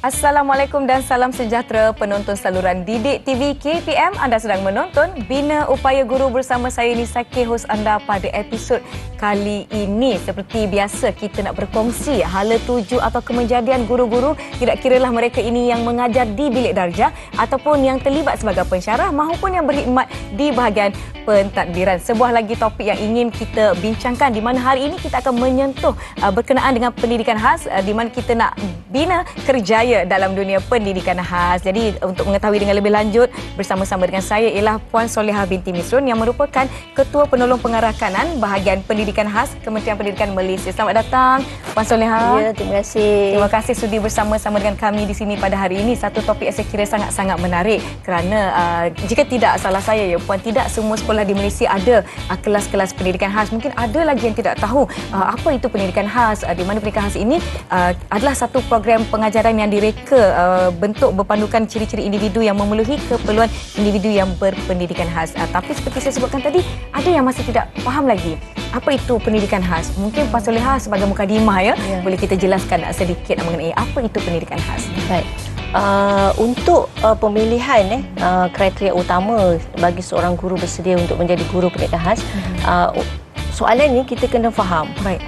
Assalamualaikum dan salam sejahtera penonton saluran Didik TV KPM. Anda sedang menonton Bina Upaya Guru bersama saya Nisa K, hos anda pada episod kali ini. Seperti biasa, kita nak berkongsi hala tuju atau kejadian guru-guru, tidak kiralah mereka ini yang mengajar di bilik darjah ataupun yang terlibat sebagai pensyarah maupun yang berkhidmat di bahagian pentadbiran. Sebuah lagi topik yang ingin kita bincangkan, di mana hari ini kita akan menyentuh berkenaan dengan pendidikan khas, di mana kita nak bina kerjaya dalam dunia pendidikan khas. Jadi untuk mengetahui dengan lebih lanjut, bersama-sama dengan saya ialah Puan Solehah binti Misrun yang merupakan Ketua Penolong Pengarah Kanan Bahagian Pendidikan Khas Kementerian Pendidikan Malaysia. Selamat datang Puan Solehah. Ya, terima kasih. Terima kasih sudi bersama-sama dengan kami di sini pada hari ini. Satu topik yang saya kira sangat-sangat menarik kerana jika tidak salah saya ya Puan, tidak semua sekolah di Malaysia ada kelas-kelas pendidikan khas. Mungkin ada lagi yang tidak tahu apa itu pendidikan khas, di mana pendidikan khas ini adalah satu program pengajaran yang direka bentuk berpandukan ciri-ciri individu yang memenuhi keperluan individu yang berpendidikan khas. Tapi seperti saya sebutkan tadi, ada yang masih tidak faham lagi apa itu pendidikan khas. Mungkin Puan Solehah sebagai mukadimah ya, boleh kita jelaskan sedikit mengenai apa itu pendidikan khas. Baik. Untuk pemilihan kriteria utama bagi seorang guru bersedia untuk menjadi guru pendidikan khas, soalan ni kita kena faham. Baik.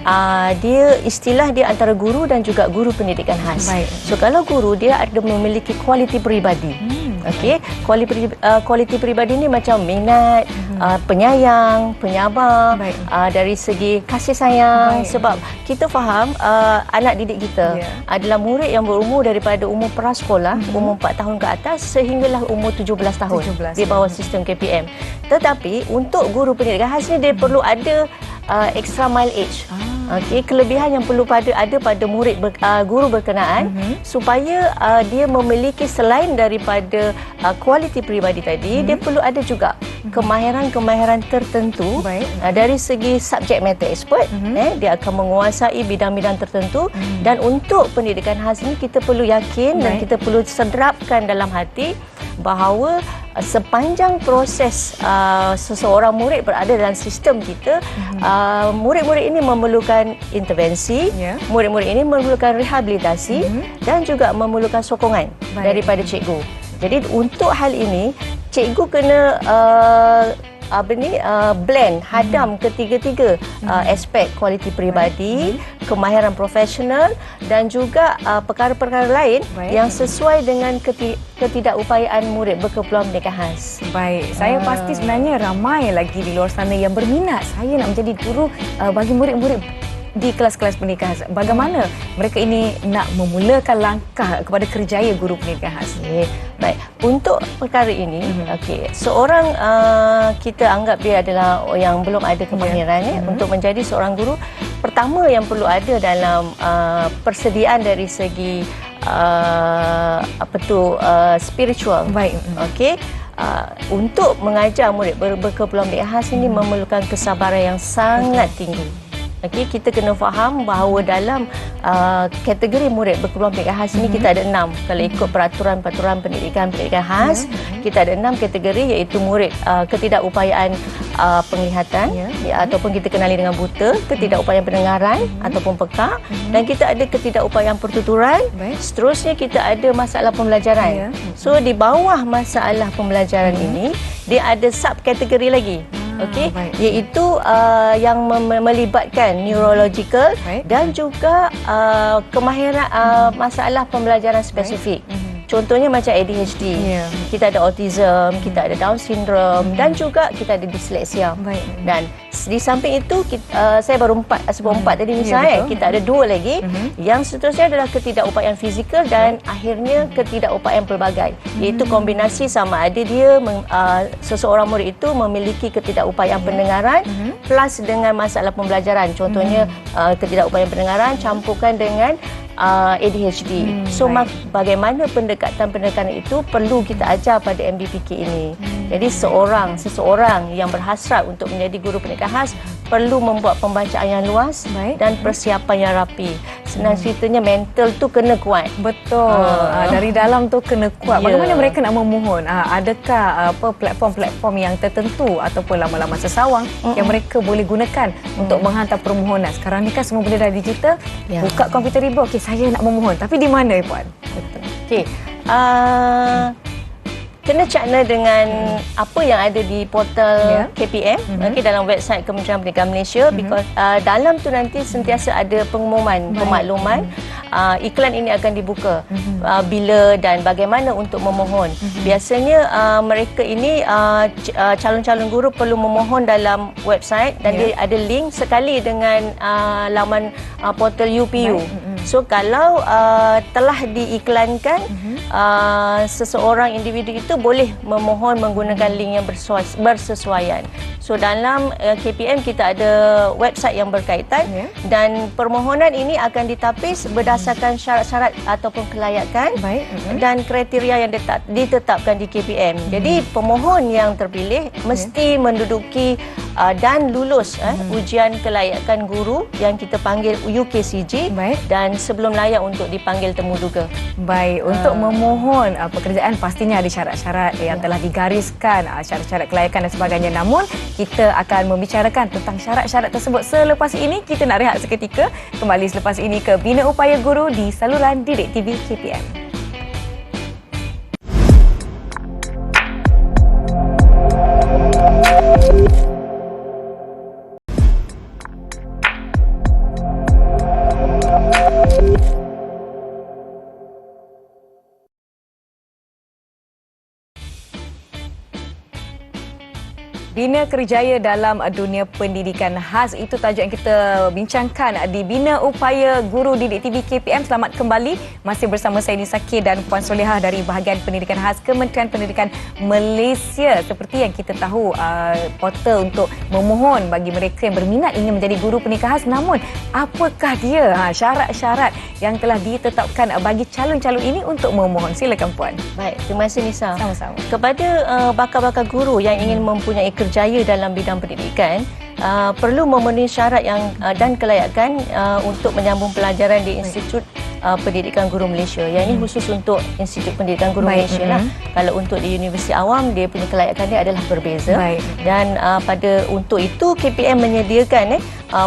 Dia istilah dia antara guru dan juga guru pendidikan khas. Baik. So kalau guru dia ada memiliki kualiti peribadi. Okey, kualiti peribadi ni macam minat, penyayang, penyabar, dari segi kasih sayang. Baik. Sebab kita faham anak didik kita adalah murid yang berumur daripada umur prasekolah, umur 4 tahun ke atas sehinggalah umur 17 tahun 17, di bawah sistem KPM. Tetapi untuk guru pendidikan khas ni dia perlu ada extra mileage. Okey, kelebihan yang perlu ada pada murid guru berkenaan supaya dia memiliki, selain daripada kualiti peribadi tadi, dia perlu ada juga kemahiran-kemahiran tertentu. Dari segi subject matter expert, dia akan menguasai bidang-bidang tertentu. Dan untuk pendidikan khas ini kita perlu yakin dan kita perlu sederapkan dalam hati bahawa sepanjang proses seseorang murid berada dalam sistem kita, murid-murid ini memerlukan intervensi, murid-murid ini memerlukan rehabilitasi dan juga memerlukan sokongan daripada cikgu. Jadi untuk hal ini, cikgu kena blend, hadam ketiga-tiga aspek kualiti peribadi, kemahiran profesional dan juga perkara-perkara lain yang sesuai dengan ketidakupayaan murid berkeperluan pendidikan khas. Baik, saya pasti sebenarnya ramai lagi di luar sana yang berminat saya nak menjadi guru bagi murid-murid di kelas-kelas pendidikan khas. Bagaimana mereka ini nak memulakan langkah kepada kerjaya guru pendidikan khas? Baik, untuk perkara ini, seorang kita anggap dia adalah yang belum ada kemahiran untuk menjadi seorang guru. Pertama yang perlu ada dalam persediaan dari segi spiritual. Baik. Okey. Untuk mengajar murid berkeperluan pendidikan khas ini memerlukan kesabaran yang sangat tinggi. Okey, kita kena faham bahawa dalam kategori murid berkeperluan pendidikan khas ini kita ada 6. Kalau ikut peraturan pendidikan khas, kita ada 6 kategori, iaitu murid ketidakupayaan penglihatan, ataupun kita kenali dengan buta, ketidakupayaan pendengaran ataupun pekak, dan kita ada ketidakupayaan pertuturan. Seterusnya kita ada masalah pembelajaran. So di bawah masalah pembelajaran ini, dia ada subkategori lagi. Okey, iaitu yang melibatkan neurological dan juga kemahiran masalah pembelajaran spesifik. Contohnya macam ADHD, kita ada autism, kita ada Down syndrome dan juga kita ada dyslexia. Dan di samping itu saya baru sebut 4 tadi misalnya, kita ada 2 lagi. Yang seterusnya adalah ketidakupayaan fizikal dan akhirnya ketidakupayaan pelbagai, iaitu kombinasi sama ada dia seseorang murid itu memiliki ketidakupayaan pendengaran plus dengan masalah pembelajaran. Contohnya ketidakupayaan pendengaran campurkan dengan ADHD. So bagaimana pendekatan itu perlu kita ajar pada MBPK ini. Jadi seseorang yang berhasrat untuk menjadi guru pendidikan khas perlu membuat pembacaan yang luas dan persiapan yang rapi. Senang ceritanya mental tu kena kuat. Betul. Dari dalam tu kena kuat. Bagaimana mereka nak memohon? Adakah platform-platform yang tertentu ataupun laman-laman sesawang yang mereka boleh gunakan untuk menghantar permohonan? Sekarang ni kan semua benda dah digital. Buka komputer riba, okey saya nak memohon. Tapi di mana, Puan? Betul. Okey. Kena cakna dengan apa yang ada di portal KPM, dalam website Kementerian Pendidikan Malaysia, because dalam tu nanti sentiasa ada pengumuman, pemakluman iklan ini akan dibuka bila dan bagaimana untuk memohon. Biasanya mereka ini calon-calon guru perlu memohon dalam website dan dia ada link sekali dengan laman portal UPU. So kalau telah diiklankan, seseorang individu itu boleh memohon menggunakan link yang bersesuaian. So dalam KPM kita ada website yang berkaitan dan permohonan ini akan ditapis berdasarkan syarat-syarat ataupun kelayakan dan kriteria yang ditetapkan di KPM. Jadi pemohon yang terpilih mesti menduduki dan lulus ujian kelayakan guru yang kita panggil UKCG dan sebelum layak untuk dipanggil temuduga. Baik, untuk memohon pekerjaan pastinya ada syarat-syarat yang telah digariskan, syarat-syarat kelayakan dan sebagainya. Namun kita akan membicarakan tentang syarat-syarat tersebut selepas ini. Kita nak rehat seketika, kembali selepas ini ke Bina Upaya Guru di saluran Didik TV KPM. Bina kerjaya dalam dunia pendidikan khas, itu tajuk yang kita bincangkan di Bina Upaya Guru Didik TV KPM. Selamat kembali, masih bersama saya Nisa K dan Puan Solehah dari bahagian pendidikan khas Kementerian Pendidikan Malaysia. Seperti yang kita tahu, portal untuk memohon bagi mereka yang berminat ingin menjadi guru pendidikan khas. Namun apakah dia syarat-syarat yang telah ditetapkan bagi calon-calon ini untuk memohon? Silakan Puan. Baik, terima kasih Nisa. Sama-sama. Kepada bakal-bakal guru yang ingin mempunyai kerjaya dalam bidang pendidikan, perlu memenuhi syarat yang dan kelayakan untuk menyambung pelajaran di Institut Pendidikan Guru Malaysia. Yang ini khusus untuk Institut Pendidikan Guru Malaysia lah. Kalau untuk di Universiti Awam, dia punya kelayakan dia adalah berbeza. Dan untuk itu KPM menyediakan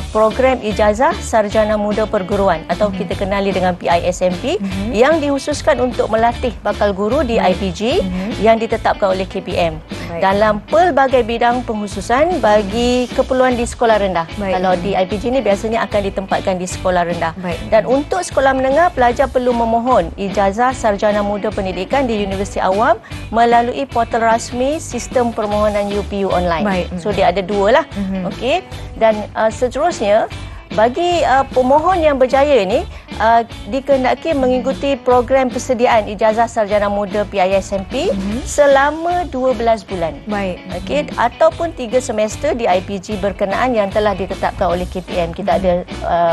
program ijazah sarjana muda perguruan atau kita kenali dengan PISMP yang dikhususkan untuk melatih bakal guru di IPG yang ditetapkan oleh KPM dalam pelbagai bidang pengkhususan bagi keperluan di sekolah rendah. Kalau di IPG ni biasanya akan ditempatkan di sekolah rendah. Dan untuk sekolah menengah, pelajar perlu memohon ijazah sarjana muda pendidikan di Universiti Awam melalui portal rasmi sistem permohonan UPU online. So dia ada dua lah. Okey. Dan seterusnya, bagi pemohon yang berjaya ini dikehendaki mengikuti program persediaan ijazah sarjana muda PISMP selama 12 bulan. Okey, ataupun 3 semester di IPG berkenaan yang telah ditetapkan oleh KPM. Kita ada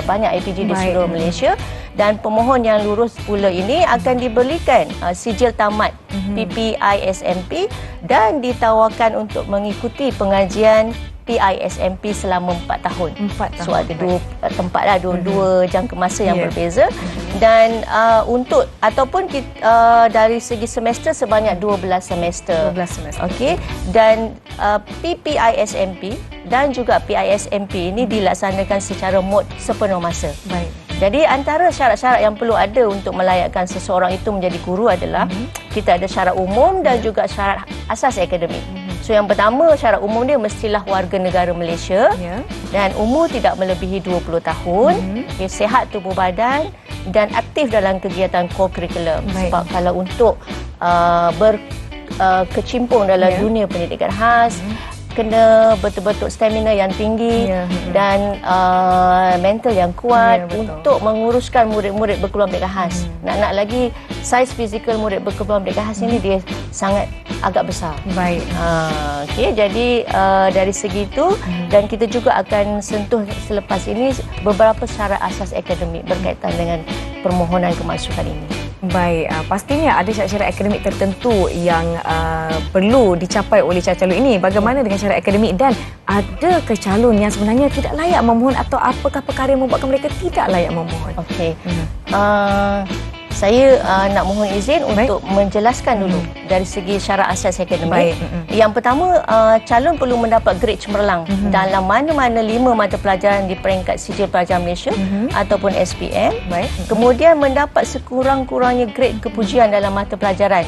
banyak IPG di seluruh Malaysia dan pemohon yang lulus pula ini akan diberikan sijil tamat PPISMP dan ditawarkan untuk mengikuti pengajian PISMP selama 4 tahun. So ada dua tempat lah, dua jangka masa yang berbeza. Dan untuk ataupun dari segi semester sebanyak 12 semester. Okey. Dan PPISMP dan juga PISMP ini dilaksanakan secara mod sepenuh masa. Jadi antara syarat-syarat yang perlu ada untuk melayakkan seseorang itu menjadi guru adalah kita ada syarat umum dan juga syarat asas akademik. So yang pertama, syarat umum dia mestilah warga negara Malaysia dan umur tidak melebihi 20 tahun, sihat tubuh badan dan aktif dalam kegiatan co-curriculum. Sebab kalau untuk berkecimpung dalam dunia pendidikan khas, kena betul-betul stamina yang tinggi dan mental yang kuat untuk menguruskan murid-murid berkeperluan pendidikan khas. Nak lagi saiz fizikal murid berkeperluan pendidikan khas ini dia sangat agak besar. Okey, jadi dari segi itu dan kita juga akan sentuh selepas ini beberapa syarat asas akademik berkaitan dengan permohonan kemasukan ini. Baik, pastinya ada syarat-syarat akademik tertentu yang perlu dicapai oleh calon ini. Bagaimana dengan syarat akademik dan adakah calon yang sebenarnya tidak layak memohon atau apakah perkara yang membuatkan mereka tidak layak memohon? Okey. Saya nak mohon izin untuk menjelaskan dulu dari segi syarat asas akademik. Yang pertama, calon perlu mendapat grade cemerlang dalam mana-mana 5 mata pelajaran di peringkat Sijil Pelajar Malaysia ataupun SPM. Kemudian mendapat sekurang-kurangnya grade kepujian dalam mata pelajaran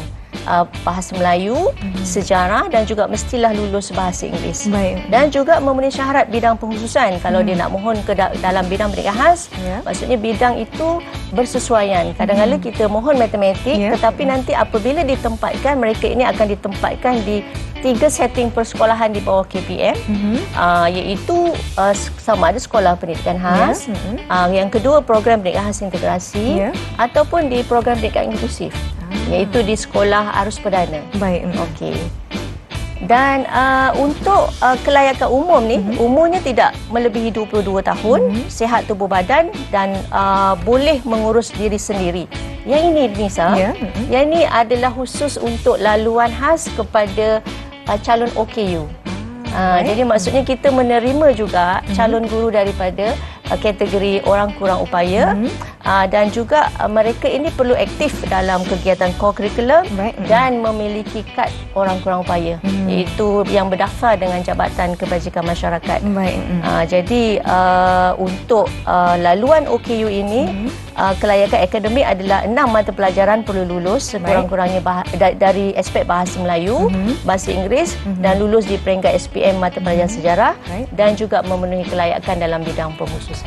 bahasa Melayu, sejarah dan juga mestilah lulus bahasa Inggeris. Dan juga memenuhi syarat bidang pengkhususan. Kalau dia nak mohon ke dalam bidang pendidikan khas, maksudnya bidang itu bersesuaian. Kadang-kadang kita mohon matematik, tetapi nanti apabila ditempatkan, mereka ini akan ditempatkan di 3 setting persekolahan di bawah KPM, iaitu sama ada sekolah pendidikan khas, yang kedua program pendidikan khas integrasi, ataupun di program pendidikan inklusif, iaitu di sekolah arus perdana. Okey. Dan untuk kelayakan umum ni, umurnya tidak melebihi 22 tahun, sihat tubuh badan dan boleh mengurus diri sendiri. Yang ini Nisa, yang ini adalah khusus untuk laluan khas kepada calon OKU. Jadi maksudnya kita menerima juga calon guru daripada kategori orang kurang upaya, dan juga mereka ini perlu aktif dalam kegiatan core curriculum dan memiliki kad orang kurang upaya, iaitu yang berdaftar dengan Jabatan Kebajikan Masyarakat. Jadi untuk laluan OKU ini, kelayakan akademik adalah 6 mata pelajaran perlu lulus sekurang-kurangnya dari aspek bahasa Melayu, bahasa Inggeris dan lulus di peringkat SPM mata pelajaran sejarah dan juga memenuhi kelayakan dalam bidang pengkhususan.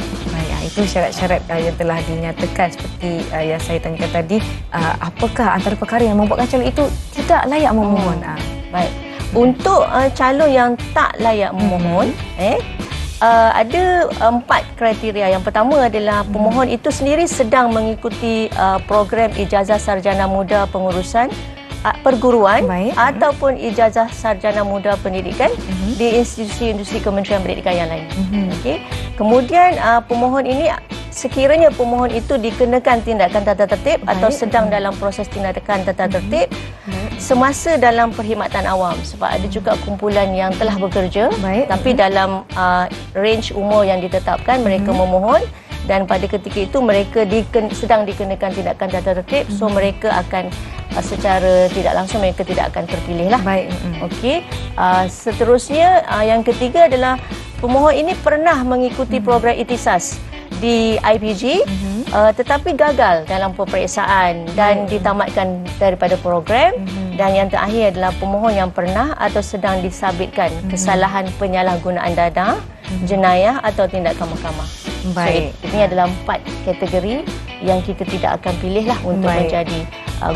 Itu syarat-syarat yang telah dinyatakan seperti yang saya tanyakan tadi. Apakah antara perkara yang membuatkan calon itu tidak layak memohon? Baik. Untuk calon yang tak layak memohon, ada 4 kriteria. Yang pertama adalah pemohon itu sendiri sedang mengikuti program ijazah sarjana muda pengurusan perguruan ataupun ijazah sarjana muda pendidikan di institusi-institusi Kementerian Pendidikan yang lain. Okey. Kemudian pemohon ini, sekiranya pemohon itu dikenakan tindakan tata tertib atau sedang dalam proses tindakan tata tertib semasa dalam perkhidmatan awam, sebab ada juga kumpulan yang telah bekerja tapi dalam range umur yang ditetapkan mereka memohon, dan pada ketika itu mereka sedang dikenakan tindakan tata tertib, so mereka akan secara tidak langsung mereka tidak akan terpilih lah. Okey. Seterusnya, yang ketiga adalah pemohon ini pernah mengikuti program ikhtisas di IPG, tetapi gagal dalam peperiksaan dan ditamatkan daripada program. Dan yang terakhir adalah pemohon yang pernah atau sedang disabitkan kesalahan penyalahgunaan dana, jenayah atau tindakan mahkamah. So, ini adalah 4 kategori yang kita tidak akan pilih lah untuk menjadi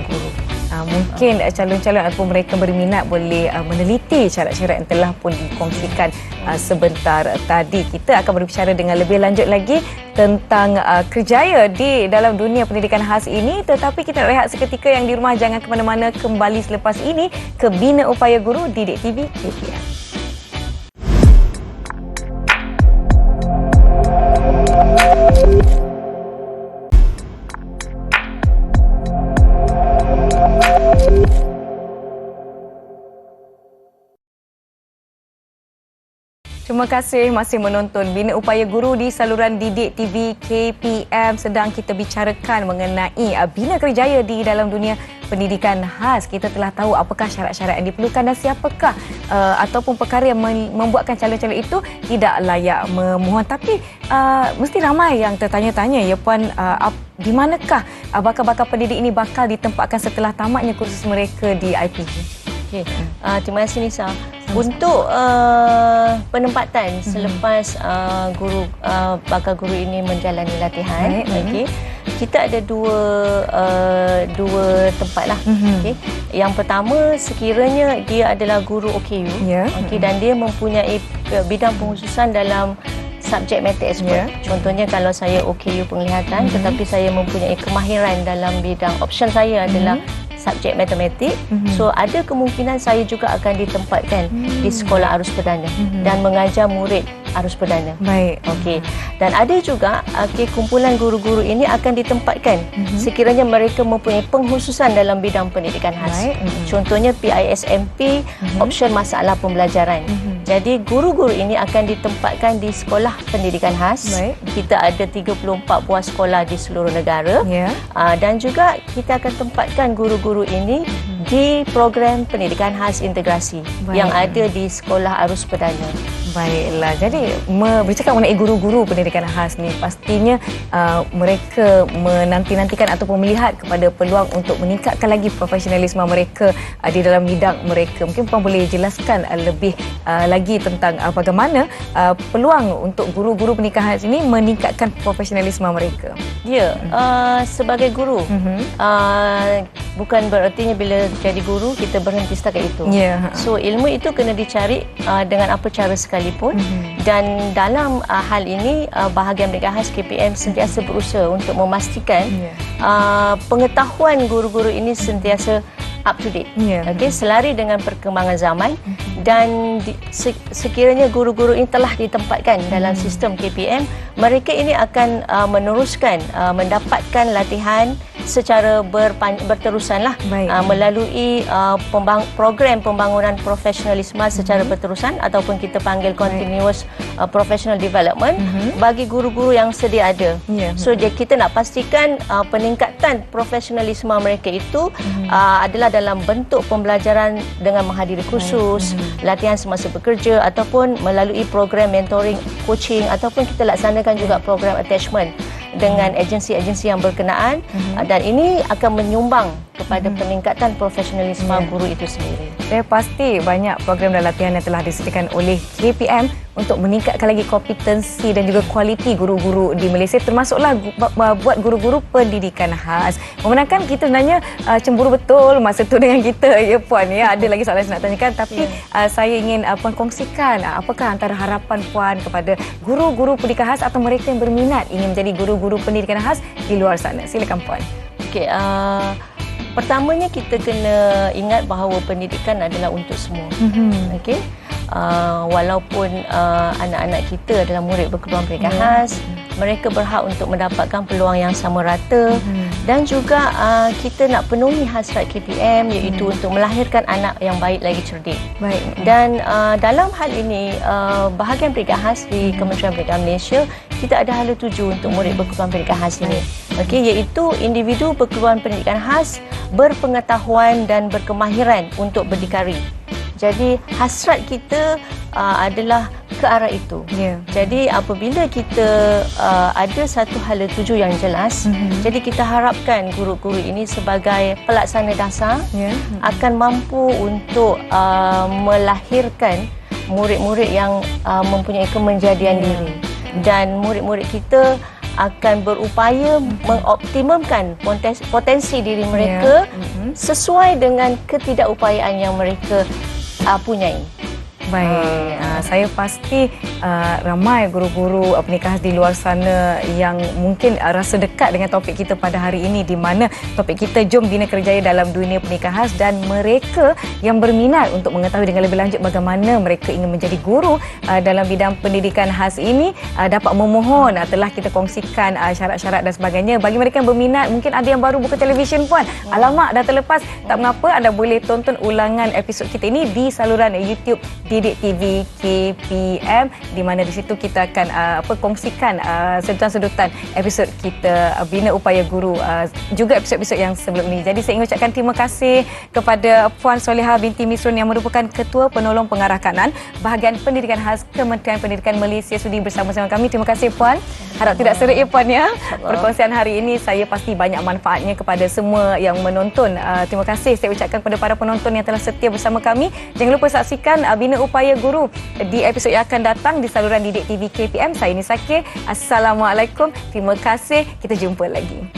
guru. Mungkin calon-calon ataupun mereka berminat boleh meneliti syarat-syarat yang telah pun dikongsikan sebentar tadi. Kita akan berbicara dengan lebih lanjut lagi tentang kerjaya di dalam dunia pendidikan khas ini. Tetapi kita rehat seketika, yang di rumah jangan ke mana-mana, kembali selepas ini ke Bina Upaya Guru Didik TV KPM. Terima kasih masih menonton Bina Upaya Guru di saluran Didik TV KPM. Sedang kita bicarakan mengenai bina kerjaya di dalam dunia pendidikan khas. Kita telah tahu apakah syarat-syarat yang diperlukan dan siapakah ataupun perkara yang membuatkan calon-calon itu tidak layak memohon. Tapi mesti ramai yang tertanya-tanya, ya Puan, di manakah bakal-bakal pendidik ini bakal ditempatkan setelah tamatnya kursus mereka di IPG? Okay. Terima kasih Nisa. Untuk penempatan selepas bakal guru ini menjalani latihan, kita ada dua tempat lah. Yang pertama, sekiranya dia adalah guru OKU, dan dia mempunyai bidang pengkhususan dalam subjek matter expert. Contohnya kalau saya OKU penglihatan, tetapi saya mempunyai kemahiran dalam bidang option saya adalah subjek matematik, so ada kemungkinan saya juga akan ditempatkan di sekolah arus perdana dan mengajar murid arus perdana. Baik. Okey. Dan ada juga kumpulan guru-guru ini akan ditempatkan sekiranya mereka mempunyai pengkhususan dalam bidang pendidikan khas. Baik. Contohnya PISMP, option masalah pembelajaran. Jadi guru-guru ini akan ditempatkan di sekolah pendidikan khas. Baik. Kita ada 34 buah sekolah di seluruh negara. Ya. Dan juga kita akan tempatkan guru-guru ini di program pendidikan khas integrasi yang ada di sekolah arus perdana. Baiklah. Jadi bercakap mengenai guru-guru pendidikan khas ni, pastinya mereka menanti-nantikan ataupun melihat kepada peluang untuk meningkatkan lagi profesionalisme mereka di dalam bidang mereka. Mungkin Puan boleh jelaskan lebih lagi tentang bagaimana peluang untuk guru-guru pendidikan khas ini meningkatkan profesionalisme mereka. Ya, sebagai guru, bukan berartinya bila jadi guru kita berhenti setakat itu. Ya. So ilmu itu kena dicari dengan apa cara sekalipun. Dan dalam hal ini bahagian pendidikan khas KPM sentiasa berusaha untuk memastikan pengetahuan guru-guru ini sentiasa up to date. Okey, selari dengan perkembangan zaman. Dan sekiranya guru-guru ini telah ditempatkan dalam sistem KPM, mereka ini akan meneruskan mendapatkan latihan secara berterusanlah melalui program pembangunan profesionalisme secara berterusan ataupun kita panggil continuous professional development bagi guru-guru yang sedia ada. So kita nak pastikan peningkatan profesionalisme mereka itu adalah dalam bentuk pembelajaran dengan menghadiri kursus, latihan semasa bekerja ataupun melalui program mentoring, coaching ataupun kita laksanakan juga program attachment dengan agensi-agensi yang berkenaan dan ini akan menyumbang kepada peningkatan profesionalisme guru itu sendiri. Saya pasti banyak program dan latihan yang telah disediakan oleh KPM untuk meningkatkan lagi kompetensi dan juga kualiti guru-guru di Malaysia, termasuklah buat guru-guru pendidikan khas. Membenarkan kita sebenarnya cemburu betul masa tu dengan kita, ya Puan. Ya, ada lagi soalan saya nak tanyakan, tapi saya ingin Puan kongsikan apakah antara harapan Puan kepada guru-guru pendidikan khas atau mereka yang berminat ingin menjadi guru-guru pendidikan khas di luar sana. Silakan Puan. Okey, pertamanya kita kena ingat bahawa pendidikan adalah untuk semua. Okey. Walaupun anak-anak kita adalah murid berkebutuhan pendidikan khas, mereka berhak untuk mendapatkan peluang yang sama rata dan juga kita nak penuhi hasrat KPM iaitu untuk melahirkan anak yang baik lagi cerdik. Baik. Dan dalam hal ini bahagian pendidikan khas di Kementerian Pendidikan Malaysia, kita ada hala tuju untuk murid berkebutuhan pendidikan khas ini. Okey, iaitu individu berkebutuhan pendidikan khas berpengetahuan dan berkemahiran untuk berdikari. Jadi hasrat kita adalah ke arah itu. Jadi apabila kita ada satu hala tuju yang jelas, jadi kita harapkan guru-guru ini sebagai pelaksana dasar akan mampu untuk melahirkan murid-murid yang mempunyai kemenjadian diri. Dan murid-murid kita akan berupaya mengoptimumkan potensi diri mereka sesuai dengan ketidakupayaan yang mereka punyai. Baik, saya pasti ramai guru-guru pendidikan khas di luar sana yang mungkin rasa dekat dengan topik kita pada hari ini, di mana topik kita Jom Bina Kerjaya dalam Dunia Pendidikan Khas, dan mereka yang berminat untuk mengetahui dengan lebih lanjut bagaimana mereka ingin menjadi guru dalam bidang pendidikan khas ini dapat memohon. Telah kita kongsikan syarat-syarat dan sebagainya. Bagi mereka yang berminat, mungkin ada yang baru buka televisyen Puan, alamak dah terlepas, tak mengapa, anda boleh tonton ulangan episod kita ini di saluran YouTube Didik TV KPM, di mana di situ kita akan kongsikan sedutan-sedutan episod kita Bina Upaya Guru, juga episod-episod yang sebelum ini. Jadi saya ingin ucapkan terima kasih kepada Puan Solihah binti Misrun yang merupakan Ketua Penolong Pengarah Kanan Bahagian Pendidikan Khas Kementerian Pendidikan Malaysia sudi bersama-sama kami. Terima kasih Puan. Harap tidak serik ya Puan ya. Perkongsian hari ini saya pasti banyak manfaatnya kepada semua yang menonton. Terima kasih saya ucapkan kepada para penonton yang telah setia bersama kami. Jangan lupa saksikan Bina Upaya Guru di episod yang akan datang di saluran Didik TV KPM. Saya Nisa K. Assalamualaikum. Terima kasih. Kita jumpa lagi.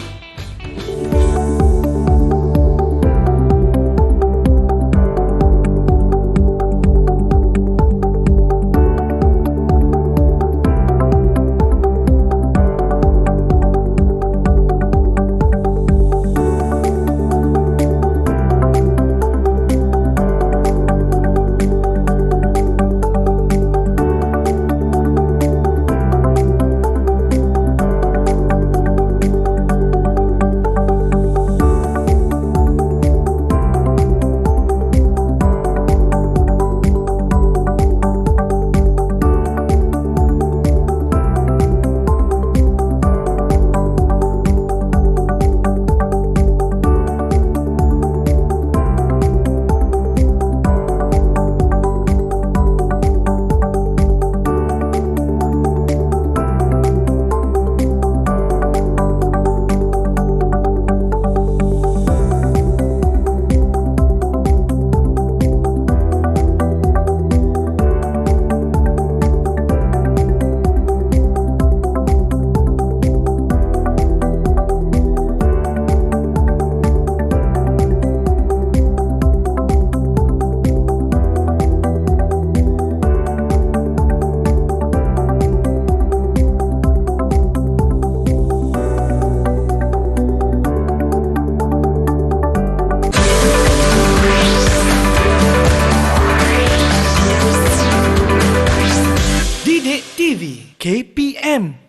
TV KPM